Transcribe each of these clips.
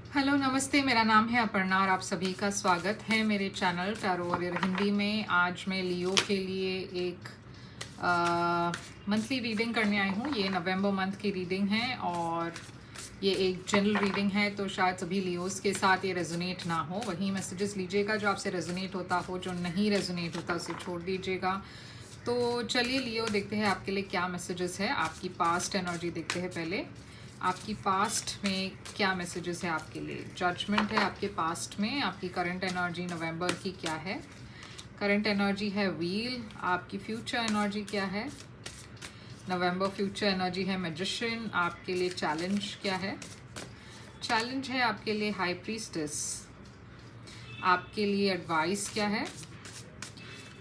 Hello नमस्ते, मेरा नाम है अपर्णा और आप सभी का स्वागत है मेरे चैनल टैरो वॉरियर हिंदी में। आज मैं लियो के लिए एक मंथली रीडिंग करने आई हूँ। ये नवंबर मंथ की रीडिंग है और ये एक जनरल रीडिंग है, तो शायद सभी लियोस के साथ ये रेजोनेट ना हो। वही मैसेजेस लीजिएगा जो आपसे रेजोनेट होता हो, जो नहीं रेजोनेट होता उसे छोड़ दीजिएगा। तो चलिए लियो, देखते हैं आपके लिए क्या मैसेजेस है। आपकी पास्ट एनर्जी देखते हैं पहले। आपकी पास्ट में क्या मैसेजेस है आपके लिए। जजमेंट है आपके पास्ट में। आपकी करंट एनर्जी नवंबर की क्या है। करंट एनर्जी है व्हील। आपकी फ्यूचर एनर्जी क्या है नवंबर। फ्यूचर एनर्जी है मैजिशियन। आपके लिए चैलेंज क्या है। चैलेंज है आपके लिए हाई प्रीस्टेस। आपके लिए एडवाइस क्या है।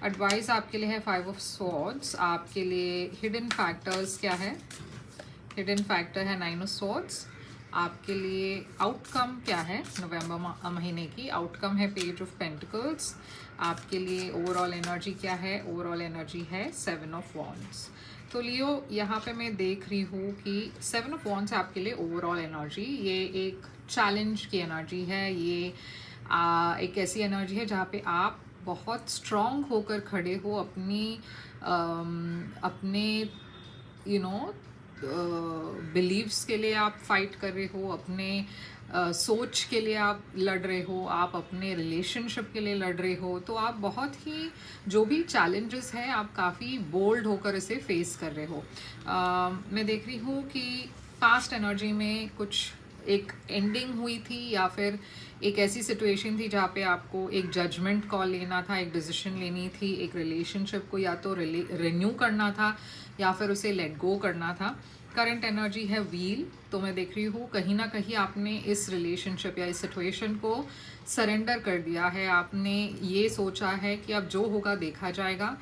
एडवाइस आपके लिए है 5 ऑफ स्वॉर्ड्स। आपके लिए हिडन फैक्टर्स क्या है। हिडन फैक्टर है 9 ऑफ स्वॉर्ड्स। आपके लिए आउटकम क्या है नवंबर महीने की। आउटकम है पेज ऑफ पेंटिकल्स। आपके लिए ओवरऑल एनर्जी क्या है। ओवरऑल एनर्जी है 7 ऑफ वॉन्ड्स। तो लियो, यहाँ पे मैं देख रही हूँ कि 7 ऑफ वॉन्ड्स है आपके लिए ओवरऑल एनर्जी। ये एक चैलेंज की एनर्जी है। ये एक ऐसी एनर्जी है जहाँ पे आप बहुत स्ट्रॉन्ग होकर खड़े हो अपने बिलीव्स के लिए आप फाइट कर रहे हो। अपने सोच के लिए आप लड़ रहे हो। आप अपने रिलेशनशिप के लिए लड़ रहे हो। तो आप बहुत ही जो भी चैलेंजेस हैं आप काफ़ी बोल्ड होकर इसे फेस कर रहे हो। मैं देख रही हूँ कि पास्ट एनर्जी में कुछ एक एंडिंग हुई थी या फिर एक ऐसी सिचुएशन थी जहाँ पे आपको एक जजमेंट कॉल लेना था, एक डिसीजन लेनी थी। एक रिलेशनशिप को या तो रिन्यू करना था या फिर उसे लेट गो करना था। करंट एनर्जी है व्हील। तो मैं देख रही हूँ कहीं ना कहीं आपने इस रिलेशनशिप या इस सिचुएशन को सरेंडर कर दिया है। आपने ये सोचा है कि अब जो होगा देखा जाएगा।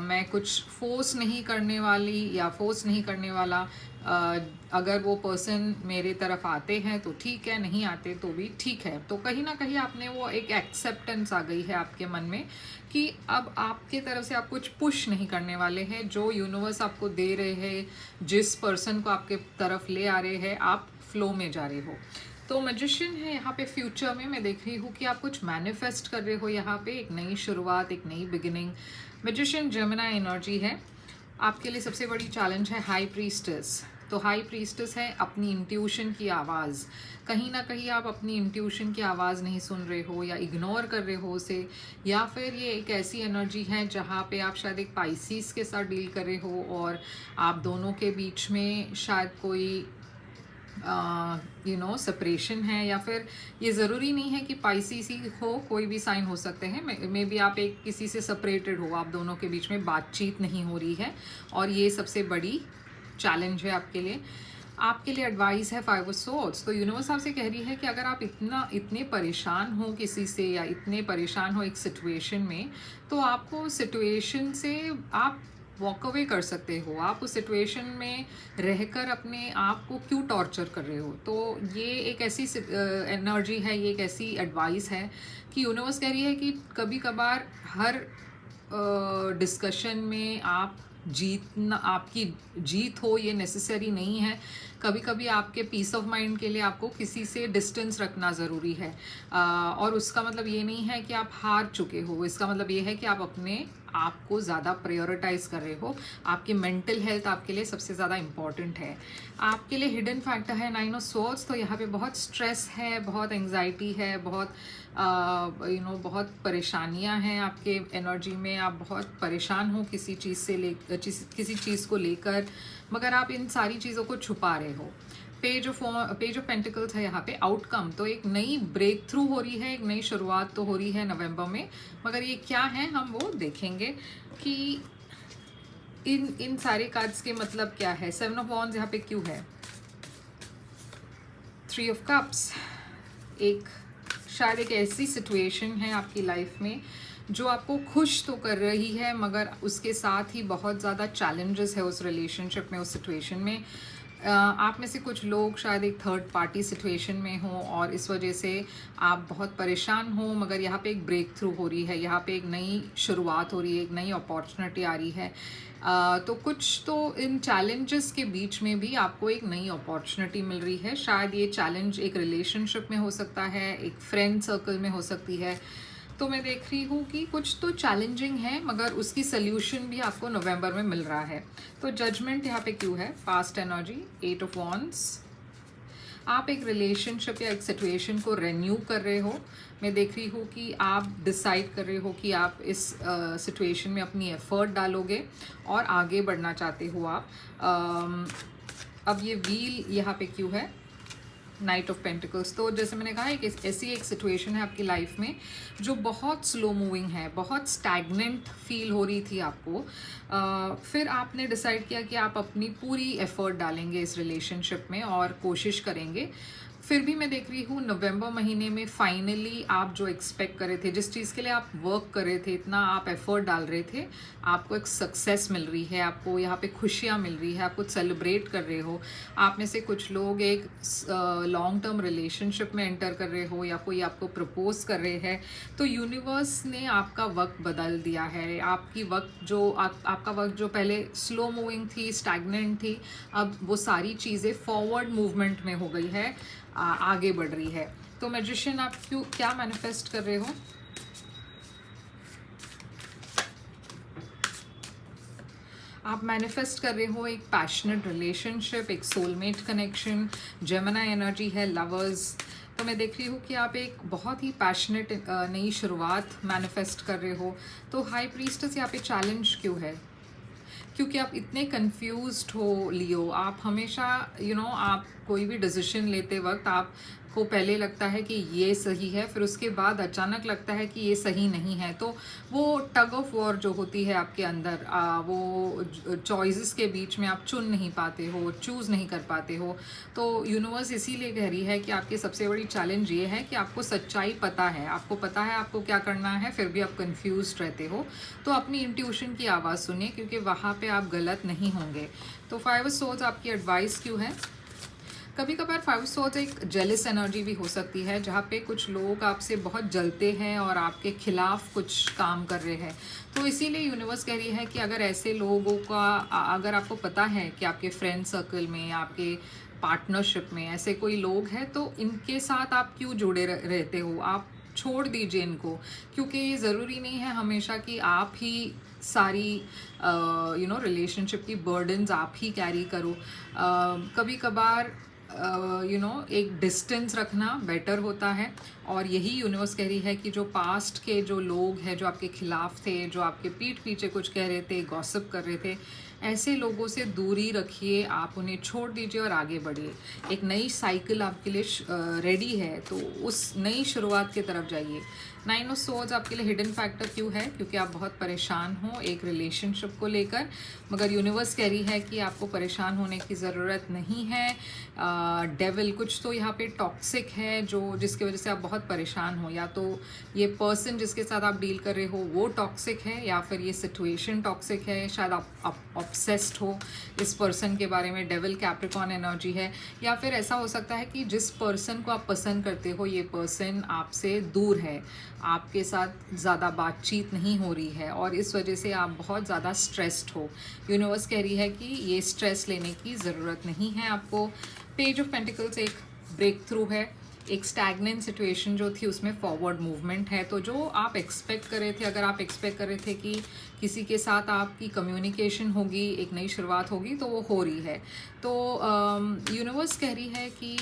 मैं कुछ फोर्स नहीं करने वाली या फोर्स नहीं करने वाला। अगर वो पर्सन मेरे तरफ आते हैं तो ठीक है, नहीं आते तो भी ठीक है। तो कहीं ना कहीं आपने वो एक एक्सेप्टेंस आ गई है आपके मन में कि अब आपके तरफ से आप कुछ पुश नहीं करने वाले हैं। जो यूनिवर्स आपको दे रहे हैं, जिस पर्सन को आपके तरफ ले आ रहे हैं, आप फ्लो में जा रहे हो। तो मैजिशियन है यहाँ पे। फ्यूचर में मैं देख रही हूँ कि आप कुछ मैनिफेस्ट कर रहे हो यहाँ पे, एक नई शुरुआत, एक नई बिगिनिंग। मैजिशियन जेमिनी एनर्जी है। आपके लिए सबसे बड़ी चैलेंज है हाई प्रीस्टेस। तो हाई प्रीस्टेस है अपनी इंट्यूशन की आवाज़। कहीं ना कहीं आप अपनी इंट्यूशन की आवाज़ नहीं सुन रहे हो या इग्नोर कर रहे हो उसे, या फिर ये एक ऐसी एनर्जी है जहाँ पे आप शायद एक पाइसिस के साथ डील कर रहे हो और आप दोनों के बीच में शायद कोई सेपरेशन है। या फिर ये ज़रूरी नहीं है कि पाइसिस ही हो, कोई भी साइन हो सकते हैं। मे बी आप एक किसी से सेपरेटेड हो, आप दोनों के बीच में बातचीत नहीं हो रही है और ये सबसे बड़ी चैलेंज है आपके लिए। आपके लिए एडवाइस है 5 ऑफ सोर्ड्स। तो यूनिवर्स आपसे कह रही है कि अगर आप इतने परेशान हो किसी से या इतने परेशान हो एक सिचुएशन में, तो आपको सिचुएशन से आप वॉक अवे कर सकते हो। आप उस सिचुएशन में रहकर अपने आप को क्यों टॉर्चर कर रहे हो। तो ये एक ऐसी एनर्जी है, ये एक ऐसी एडवाइस है कि यूनिवर्स कह रही है कि कभी कभार हर डिस्कशन में आप जीतना, आपकी जीत हो ये नेसेसरी नहीं है। कभी कभी आपके पीस ऑफ माइंड के लिए आपको किसी से डिस्टेंस रखना ज़रूरी है। और उसका मतलब ये नहीं है कि आप हार चुके हो। इसका मतलब ये है कि आप अपने आपको ज़्यादा प्रायोरिटाइज कर रहे हो। आपकी मेंटल हेल्थ आपके लिए सबसे ज़्यादा इम्पॉर्टेंट है। आपके लिए हिडन फैक्टर है 9 ऑफ स्वॉर्ड्स। तो यहाँ पे बहुत स्ट्रेस है, बहुत एंग्जाइटी है, बहुत बहुत परेशानियां हैं आपके एनर्जी में। आप बहुत परेशान हो किसी चीज़ से किसी चीज़ को लेकर, मगर आप इन सारी चीज़ों को छुपा रहे हो। पेज ऑफ पेंटिकल्स है यहाँ पे। आउटकम तो एक नई ब्रेक थ्रू हो रही है, एक नई शुरुआत तो हो रही है नवंबर में, मगर ये क्या है हम वो देखेंगे कि इन सारे कार्ड्स के मतलब क्या है। 7 ऑफ वॉन्ड्स यहाँ पे क्यों है। 3 ऑफ कप्स। एक शायद एक ऐसी सिचुएशन है आपकी लाइफ में जो आपको खुश तो कर रही है, मगर उसके साथ ही बहुत ज़्यादा चैलेंजेस है उस रिलेशनशिप में, उस सिचुएशन में। आप में से कुछ लोग शायद एक थर्ड पार्टी सिचुएशन में हो और इस वजह से आप बहुत परेशान हो, मगर यहाँ पे एक ब्रेक थ्रू हो रही है, यहाँ पे एक नई शुरुआत हो रही है, एक नई अपॉर्चुनिटी आ रही है। तो कुछ तो इन चैलेंजेस के बीच में भी आपको एक नई अपॉर्चुनिटी मिल रही है। शायद ये चैलेंज एक रिलेशनशिप में हो सकता है, एक फ्रेंड सर्कल में हो सकती है। तो मैं देख रही हूँ कि कुछ तो चैलेंजिंग है, मगर उसकी सल्यूशन भी आपको नवंबर में मिल रहा है। तो जजमेंट यहाँ पे क्यों है? Past energy, 8 of wands. आप एक रिलेशनशिप या एक सिचुएशन को रेन्यू कर रहे हो। मैं देख रही हूँ कि आप डिसाइड कर रहे हो कि आप इस सिचुएशन में अपनी एफर्ट डालोगे और आगे बढ़ना चाहते हो आप। अब ये व्हील यहाँ पे क्यों है? Night of pentacles. तो जैसे मैंने कहा, एक ऐसी एक सिचुएशन है आपकी लाइफ में जो बहुत स्लो मूविंग है, बहुत स्टैगनेंट फील हो रही थी आपको। फिर आपने डिसाइड किया कि आप अपनी पूरी एफर्ट डालेंगे इस रिलेशनशिप में और कोशिश करेंगे। फिर भी मैं देख रही हूँ नवंबर महीने में फाइनली आप जो एक्सपेक्ट कर रहे थे, जिस चीज़ के लिए आप वर्क कर रहे थे, इतना आप एफर्ट डाल रहे थे, आपको एक सक्सेस मिल रही है, आपको यहाँ पे खुशियाँ मिल रही है, आप कुछ सेलिब्रेट कर रहे हो। आप में से कुछ लोग एक लॉन्ग टर्म रिलेशनशिप में एंटर कर रहे हो या कोई आपको प्रपोज कर रहे हैं। तो यूनिवर्स ने आपका वक्त बदल दिया है। आपकी वक्त जो आपका वक्त जो पहले स्लो मूविंग थी, स्टैगनेंट थी, अब वो सारी चीज़ें फॉरवर्ड मूवमेंट में हो गई है, आगे बढ़ रही है। तो मैजिशियन, आप क्या मैनिफेस्ट कर रहे हो? आप मैनिफेस्ट कर रहे हो एक पैशनेट रिलेशनशिप, एक सोलमेट कनेक्शन। जेमिनी एनर्जी है, लवर्स। तो मैं देख रही हूँ कि आप एक बहुत ही पैशनेट नई शुरुआत मैनिफेस्ट कर रहे हो। तो हाई प्रीस्टेस यहाँ पे चैलेंज क्यों है? क्योंकि आप इतने कंफ्यूज्ड हो लियो। आप हमेशा आप कोई भी डिसीजन लेते वक्त आपको पहले लगता है कि ये सही है, फिर उसके बाद अचानक लगता है कि ये सही नहीं है। तो वो टग ऑफ वॉर जो होती है आपके अंदर, वो चॉइसेस के बीच में आप चुन नहीं पाते हो, चूज़ नहीं कर पाते हो। तो यूनिवर्स इसीलिए कह रही है कि आपकी सबसे बड़ी चैलेंज ये है कि आपको सच्चाई पता है, आपको पता है आपको क्या करना है, फिर भी आप कंफ्यूज्ड रहते हो। तो अपनी इंट्यूशन की आवाज़ सुनिए, क्योंकि वहाँ पे आप गलत नहीं होंगे। तो 5 ऑफ सोर्ड्स आपकी एडवाइस क्यों है? कभी कभार 5 ऑफ सोर्ड्स एक जेलस एनर्जी भी हो सकती है, जहाँ पे कुछ लोग आपसे बहुत जलते हैं और आपके खिलाफ कुछ काम कर रहे हैं। तो इसीलिए यूनिवर्स कह रही है कि अगर ऐसे लोगों का, अगर आपको पता है कि आपके फ्रेंड सर्कल में, आपके पार्टनरशिप में ऐसे कोई लोग हैं, तो इनके साथ आप क्यों जुड़े रहते हो? आप छोड़ दीजिए इनको, क्योंकि ये ज़रूरी नहीं है हमेशा कि आप ही सारी रिलेशनशिप की बर्डन्स आप ही कैरी करो। कभी कभार एक डिस्टेंस रखना बेटर होता है। और यही यूनिवर्स कह रही है कि जो पास्ट के जो लोग हैं, जो आपके खिलाफ थे, जो आपके पीठ पीछे कुछ कह रहे थे, गॉसिप कर रहे थे, ऐसे लोगों से दूरी रखिए, आप उन्हें छोड़ दीजिए और आगे बढ़िए। एक नई साइकिल आपके लिए रेडी है, तो उस नई शुरुआत की तरफ जाइए। 9 ऑफ सोर्ड्स आपके लिए हिडन फैक्टर क्यों है? क्योंकि आप बहुत परेशान हो एक रिलेशनशिप को लेकर, मगर यूनिवर्स कह रही है कि आपको परेशान होने की ज़रूरत नहीं है। डेविल, कुछ तो यहाँ पे टॉक्सिक है जो जिसकी वजह से आप बहुत परेशान हो। या तो ये पर्सन जिसके साथ आप डील कर रहे हो वो टॉक्सिक है, या फिर ये सिचुएशन टॉक्सिक है। शायद आप ऑब्सेस्ड हो इस पर्सन के बारे में। डेविल कैप्रिकॉर्न एनर्जी है। या फिर ऐसा हो सकता है कि जिस पर्सन को आप पसंद करते हो, ये पर्सन आपसे दूर है, आपके साथ ज़्यादा बातचीत नहीं हो रही है और इस वजह से आप बहुत ज़्यादा स्ट्रेस्ड हो। यूनिवर्स कह रही है कि ये स्ट्रेस लेने की ज़रूरत नहीं है आपको। पेज ऑफ पेंटिकल्स एक ब्रेक थ्रू है, एक स्टैगनेंट सिचुएशन जो थी उसमें फॉरवर्ड मूवमेंट है। तो जो आप एक्सपेक्ट कर रहे थे, अगर आप एक्सपेक्ट कर रहे थे कि किसी के साथ आपकी कम्युनिकेशन होगी, एक नई शुरुआत होगी, तो वो हो रही है। तो यूनिवर्स कह रही है कि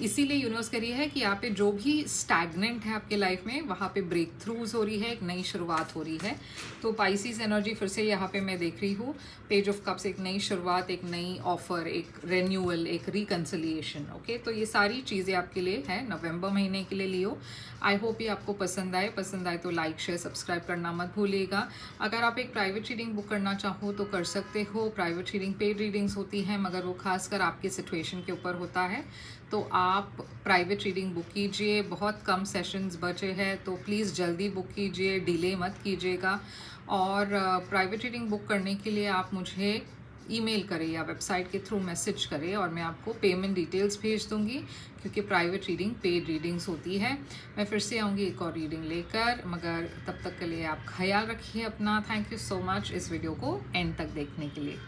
इसीलिए यूनिवर्स कह रही है कि यहाँ पे जो भी स्टैगनेंट है आपके लाइफ में, वहाँ पे ब्रेक थ्रूज हो रही है, एक नई शुरुआत हो रही है। तो पाइसिस एनर्जी फिर से यहाँ पे मैं देख रही हूँ। पेज ऑफ कप्स, एक नई शुरुआत, एक नई ऑफर, एक रेन्यूअल, एक रिकन्सिलिएशन। ओके, तो ये सारी चीज़ें आपके लिए है नवंबर महीने के लिए लियो। आई होप ये आपको पसंद आए तो लाइक शेयर सब्सक्राइब करना मत भूलिएगा। अगर आप एक प्राइवेट रीडिंग बुक करना चाहो तो कर सकते हो। प्राइवेट रीडिंग पेड रीडिंग्स होती हैं, मगर वो खासकर आपके सिचुएशन के ऊपर होता है। तो आप प्राइवेट रीडिंग बुक कीजिए, बहुत कम सेशंस बचे हैं, तो प्लीज़ जल्दी बुक कीजिए, डिले मत कीजिएगा। और प्राइवेट रीडिंग बुक करने के लिए आप मुझे ईमेल करें या वेबसाइट के थ्रू मैसेज करें और मैं आपको पेमेंट डिटेल्स भेज दूँगी, क्योंकि प्राइवेट रीडिंग पेड रीडिंग्स होती है। मैं फिर से आऊँगी एक और रीडिंग लेकर, मगर तब तक के लिए आप ख्याल रखिए अपना। थैंक यू सो मच इस वीडियो को एंड तक देखने के लिए।